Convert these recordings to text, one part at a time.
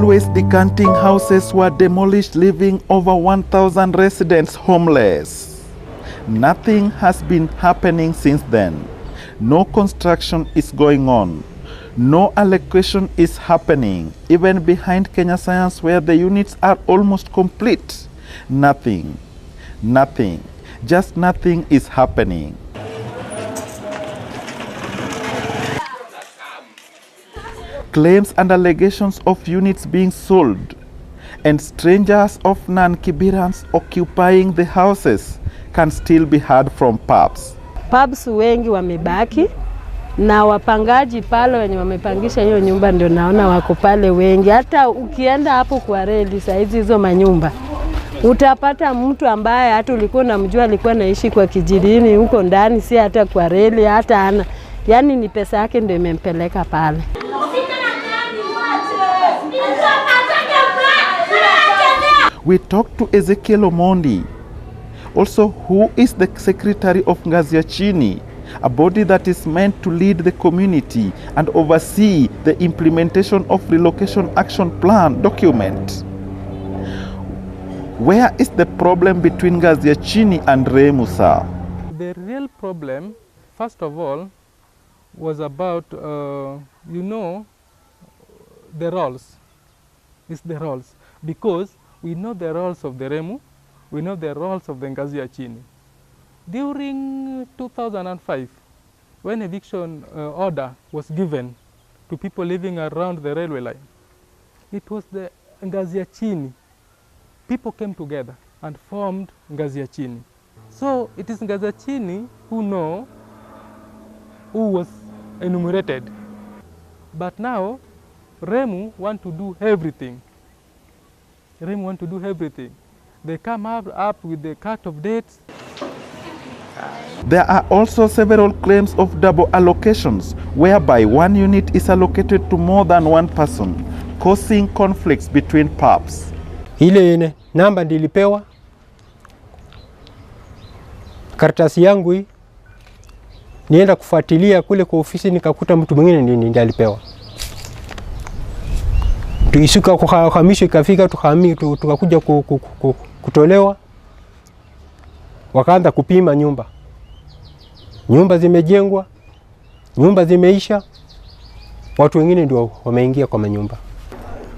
railways decanting houses were demolished, leaving over 1,000 residents homeless. Nothing has been happening since then. No construction is going on. No allocation is happening, even behind Kenya Science where the units are almost complete. Nothing, just nothing is happening. Claims and allegations of units being sold and strangers of non-Kiberans occupying the houses can still be heard from pubs. Pubs wengi wamebaki na wapangaji pale wenye wamepangisha hiyo nyumba ndio naona wako pale wengi. Hata ukienda hapo kwa reli saizi hizo manyumba utapata mtu ambaye hata ulikuwa unamjua alikuwa naishi kwa kijijini huko ndani, si hata kwa reli, hata ana, yani ni pesa yake ndio imempeleka pale. We talked to Ezekiel Omondi, also who is the secretary of Ngazi Chini, a body that is meant to lead the community and oversee the implementation of relocation action plan document. Where is the problem between Ngazi Chini and Remusa? The real problem, first of all, was about, the roles. It's the roles. Because we know the roles of the Remu, we know the roles of the Ngazi Chini. During 2005, when eviction order was given to people living around the railway line, it was the Ngazi Chini. People came together and formed Ngazi Chini. So it is Ngazi Chini who was enumerated. But now, Remu want to do everything. They come up with the cut of dates. There are also several claims of double allocations, whereby one unit is allocated to more than one person, causing conflicts between pubs. Ile namba nilipewa, karatasi yangu hii, nienda kufuatilia kule kwa ofisi nikakuta mtu mwingine ndiye alipewa. Tuisuka kuhamisho ikafika tukakuja kutolewa, wakaanza kupima nyumba. Nyumba zimejengwa, nyumba zimeisha, watu wengine ndio wameingia kwa manyumba.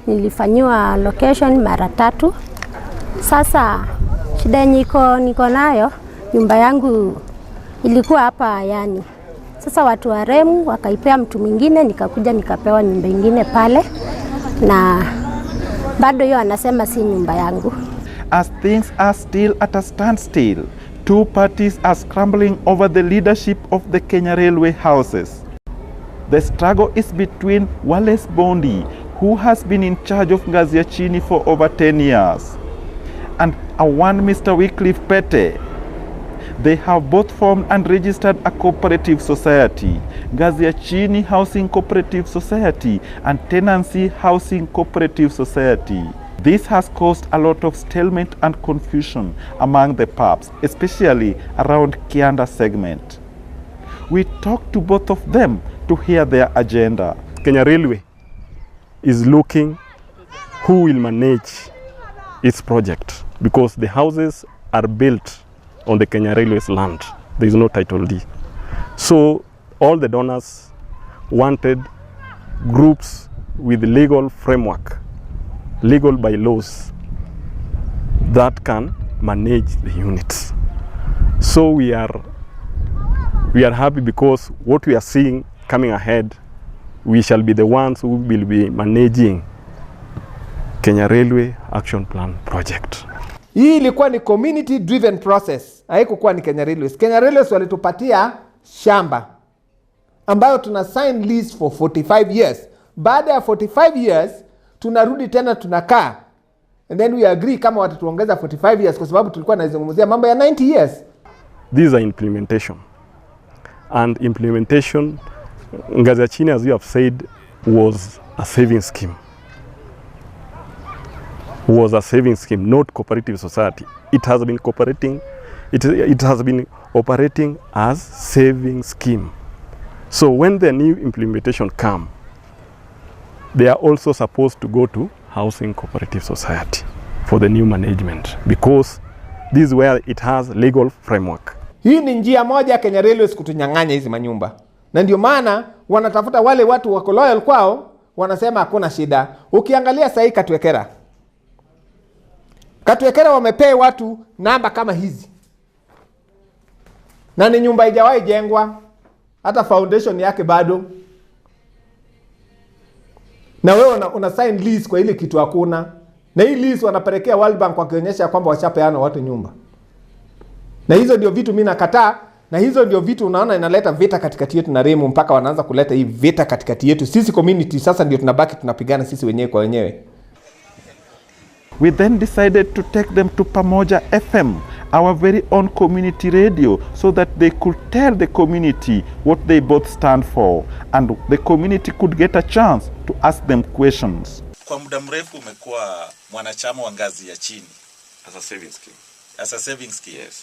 Nilifanyiwa location mara 3. Sasa shida niko nayo, nyumba yangu ilikuwa hapa yani. Sasa watu wa Remu wakaipea mtu mwingine, nikakuja nikapewa nyumba nyingine pale, na bado hiyo anasema si nyumba yangu. As things are still at a standstill, two parties are scrambling over the leadership of the Kenya Railway houses. The struggle is between Wallace Bondi, who has been in charge of Ngazi Chini for over 10 years, and one Mr. Wycliffe Pete. They have both formed and registered a cooperative society, Ngazi Chini Housing Cooperative Society and Tenancy Housing Cooperative Society. This has caused a lot of stalemate and confusion among the pubs, especially around Kianda segment. We talked to both of them to hear their agenda. Kenya Railway is looking who will manage its project, because the houses are built on the Kenya Railway's land. There is no title deed. So all the donors wanted groups with legal framework, legal bylaws that can manage the units. So we are happy, because what we are seeing coming ahead, we shall be the ones who will be managing Kenya Railway Action Plan project. Hii ilikuwa ni community driven process. Haikukuwa ni Kenya Railways. Kenya Railways walitupatia shamba ambayo tuna sign lease for 45 years. Baada ya 45 years tunarudi tena tunakaa. And then we agree kama watatuongeza 45 years kwa sababu tulikuwa tunazungumzia mambo ya 90 years. These are implementation. And implementation, Ngazi Chini, as you have said, was a saving scheme. Was a saving scheme, not cooperative society. It has been cooperating. It has been operating as saving scheme. So when the new implementation come, they are also supposed to go to housing cooperative society for the new management because this is where it has legal framework. Hii ni njia moja Kenya Railways kutunyang'anya hizi manyumba. Na ndio maana wanatafuta wale watu wako loyal kwao, wanasema hakuna shida. Ukiangalia sahi Katwekera wamepea watu namba kama hizi. Na ni nyumba haijawahi jengwa, hata foundation yake bado. Na wewe una sign lease kwa ile kitu hakuna. Na hii lease wanapelekea World Bank wakionyesha kwamba washapeana watu nyumba. Na hizo ndio vitu mimi nakataa, na hizo ndio vitu unaona inaleta vita katikati yetu na Remu, mpaka wanaanza kuleta hii vita katikati yetu. Sisi community sasa ndio tunabaki tunapigana sisi wenyewe kwa wenyewe. We then decided to take them to Pamoja FM, our very own community radio, so that they could tell the community what they both stand for, and the community could get a chance to ask them questions. Kwa muda mrefu umekuwa mwanachama wa Ngazi ya Chini As a savings scheme. As a savings scheme. Yes.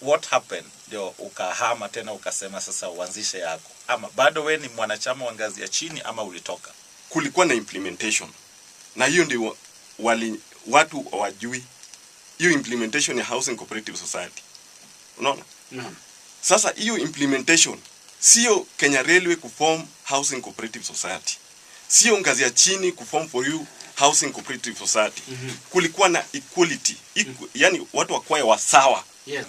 What happened ndio ukahama tena ukasema sasa uanzishe yako? Ama bado we ni mwanachama wa Ngazi ya Chini ama ulitoka? Kulikuwa na implementation. Na hiyo ndio watu hawajui. Hiyo implementation ya housing cooperative society. Unaona? Naam. Sasa hiyo implementation sio Kenya Railway kuform housing cooperative society. Sio Ngazi ya Chini kuform for you housing cooperative society. Kulikuwa na equality. Yani watu wakwae wasawa. Yes.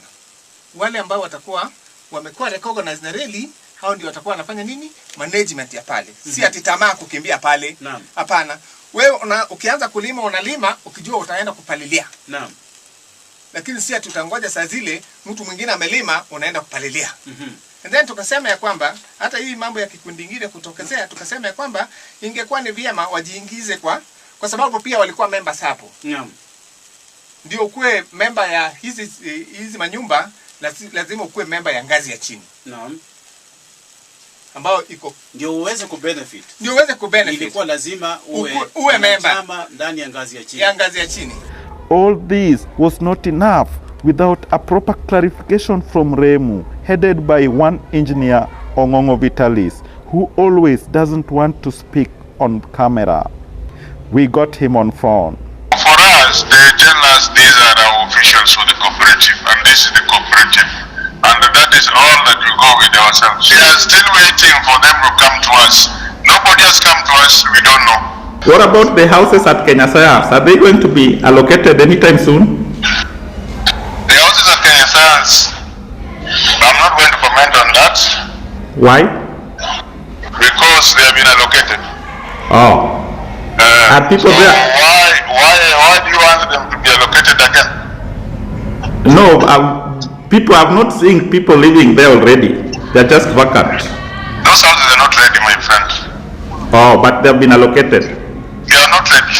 Wale ambao watakuwa wamekuwa recognized na reli, hao ndio watakuwa wanafanya nini? Management ya pale. Si ati tamaa kukimbia pale. Naam. Hapana. Wewe ukianza kulima unalima ukijua utaenda kupalilia. Naam. Lakini si ati utangoja saa zile mtu mwingine amelima unaenda kupalilia. And then tukasema ya kwamba hata hii mambo ya kikundi kingine kutokezea, tukasema ya kwamba ingekuwa ni vyema wajiingize kwa sababu pia walikuwa members hapo. Naam. Ndio ukue member ya hizi manyumba, lazima ukue member ya Ngazi ya Chini. Naam. Ambao iko Ndio uweze kubenefit. Ilikuwa lazima uwe member ndani ya Ngazi ya Chini. Ya Ngazi ya Chini. All this was not enough without a proper clarification from Remu, headed by one engineer, Ongongo Vitalis, who always doesn't want to speak on camera. We got him on phone. For us, they tell us these are our officials for the cooperative, and this is the cooperative. And that is all that we go with ourselves. We are still waiting for them to come to us. Nobody has come to us, we don't know. What about the houses at Kenya Science? Are they going to be allocated anytime soon? The houses at Kenya Science, I'm not going to comment on that. Why? Because they have been allocated. Oh. Are people so there? Why do you want them to be allocated again? No, people have not seen people living there already. They're just vacant. Those houses are not ready, my friend. Oh, but they've been allocated. They are not ready.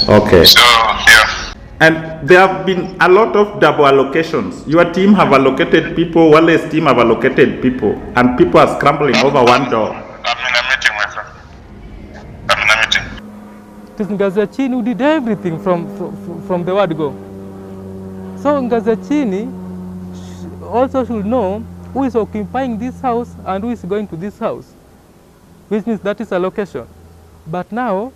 Okay. So, yeah. And there have been a lot of double allocations. Your team have allocated people, Wale's team have allocated people, and people are scrambling over one door. I'm in a meeting, my friend. I'm in a meeting. It is Ngazi ya Chini who did everything from the word go. So Ngazi ya Chini also should know who is occupying this house and who is going to this house, which means that is allocation. But now,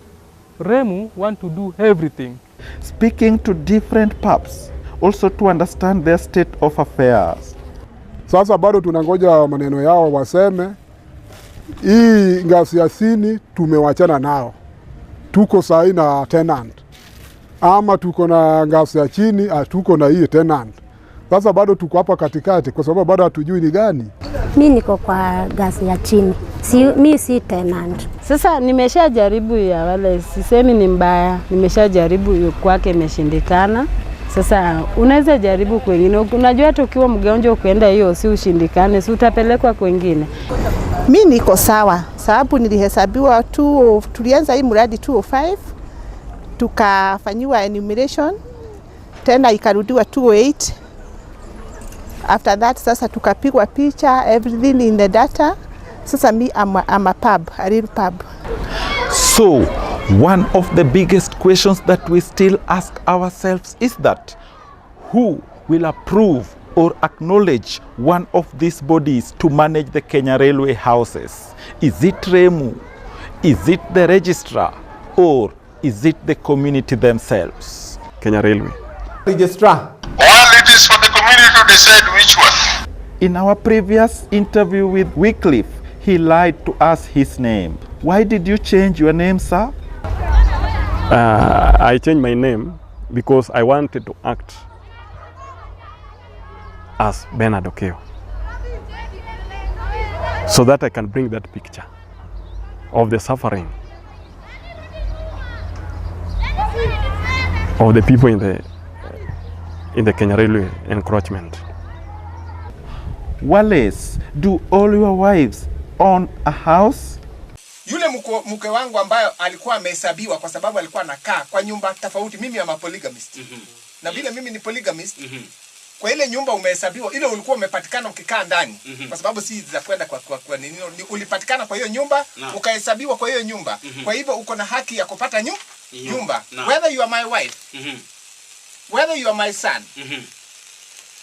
Remu want to do everything. Speaking to different pubs, also to understand their state of affairs. Sasa bado tunangoja maneno yao waseme. Hii Ngazi ya Chini tumewachana nao. Tuko sahi na tenant. Ama tuko na Ngazi ya Chini, tuko na hii tenant. Sasa bado tuko hapa katikati kwa sababu bado hatujui ni gani. Mimi niko kwa Ngazi ya Chini. Mimi si tenant. Sasa nimeshajaribu ya wale, sisemi ni mbaya. Nimeshajaribu kwake imeshindikana. Sasa unaweza jaribu kwingine. Unajua hata ukiwa mgonjwa ukienda hiyo si ushindikane, si utapelekwa kwingine. Mimi niko sawa sababu nilihesabiwa tulianza hii mradi 205 tukafanywa enumeration tena ikarudiwa 208. After that sasa tukapigwa picha, everything in the data. Sasa me I'm a pub, a real pub. So, one of the biggest questions that we still ask ourselves is that who will approve or acknowledge one of these bodies to manage the Kenya Railway houses? Is it Remu? Is it the registrar? Or is it the community themselves? Kenya Railway. Registrar. Well, it is for the community to decide which one. In our previous interview with Wycliffe, he lied to us his name. Why did you change your name, sir? I changed my name because I wanted to act as Bernard Okeo, so that I can bring that picture of the suffering of the people in the Kenya Railway encroachment. Wallace, do all your wives own a house? Yule mke wangu ambayo alikuwa amehesabiwa kwa sababu alikuwa anakaa kwa nyumba tofauti. Mimi am a polygamist. Na vile mimi ni polygamist, kwa ile nyumba umehesabiwa, ile ulikuwa umepatikana ukikaa ndani, kwa sababu si za kwenda kwa nini, ulipatikana kwa hiyo nyumba, ukahesabiwa kwa hiyo nyumba. Kwa hivyo uko na haki ya kupata nyumba. Whether you are my wife, whether you are my son,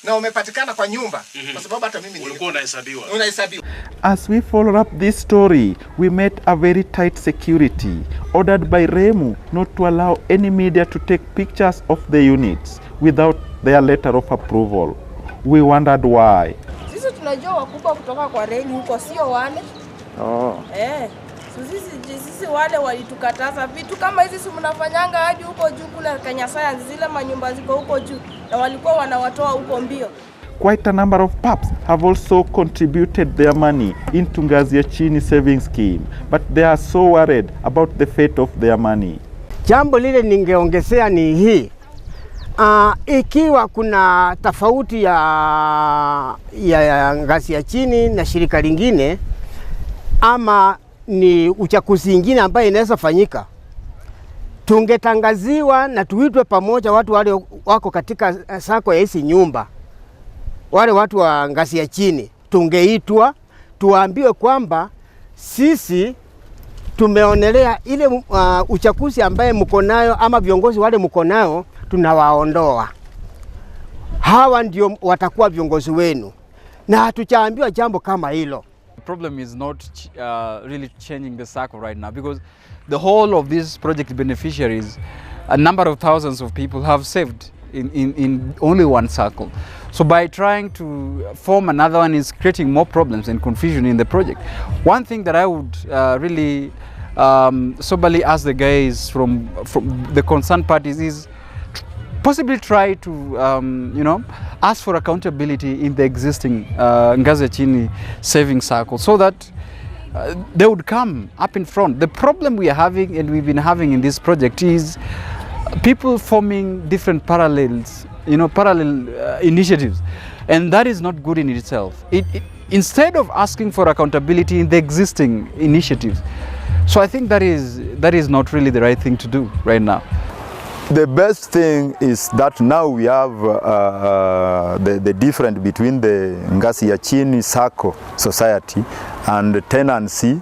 na umepatikana kwa nyumba, kwa sababu hata mimi ulikuwa unahesabiwa. As we follow up this story, we met a very tight security ordered by Remu not to allow any media to take pictures of the units without their letter of approval. We wondered why. Sisi tunajua wakubwa kutoka kwa reli huko, sio wale. Sisi wale walitukataza vitu kama hizi, si mnafanyanga hadi huko juu kule Kenya Science, zile manyumba ziko huko juu na walikuwa wanawatoa huko mbio. Quite a number of pups have also contributed their money into Ngazi Chini saving scheme, but they are so worried about the fate of their money. Jambo lile ningeongezea ni hii. Ikiwa kuna tofauti ya Ngazi Chini na shirika lingine, ama ni uchaguzi ingine ambayo inaweza fanyika, tungetangaziwa na tuitwe pamoja watu wale wako katika sako ya hizi nyumba, wale watu wa Ngazi Chini, tungeitwa tuambiwe kwamba sisi tumeonelea ile uchaguzi ambaye mko nayo ama viongozi wale mko nayo tunawaondoa. Hawa ndio watakuwa viongozi wenu, na hatuchaambiwa jambo kama hilo. The problem is not really changing the circle right now, because the whole of these project beneficiaries, a number of thousands of people have saved in only one circle. So by trying to form another one is creating more problems and confusion in the project. One thing that I would really soberly ask the guys from the concerned parties is possibly try to ask for accountability in the existing Ngazi Chini saving circle, so that they would come up in front. The problem we are having and we've been having in this project is people forming different parallel initiatives, and that is not good in itself. Instead of asking for accountability in the existing initiatives, so I think that is not really the right thing to do right now. The best thing is that now we have the difference between the Ngazi Chini Sacco Society and the Tenancy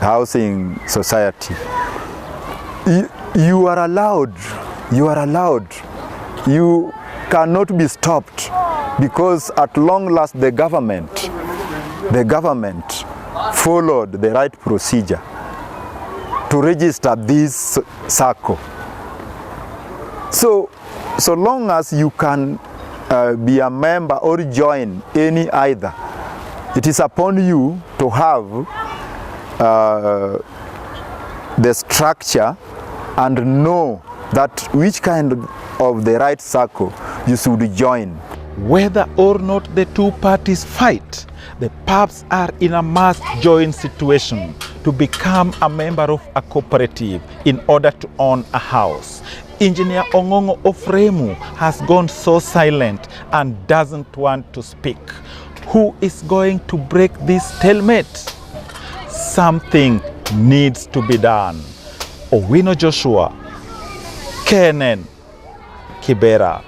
Housing Society. You are allowed. You cannot be stopped, because at long last the government followed the right procedure to register this Sacco. So long as you can be a member or join any either, it is upon you to have the structure and know that which kind of the right circle you should join. Whether or not the two parties fight, the pups are in a must-join situation to become a member of a cooperative in order to own a house. Engineer Ongongo of Remu has gone so silent and doesn't want to speak. Who is going to break this stalemate? Something needs to be done. Owino Joshua, KNN, Kibera.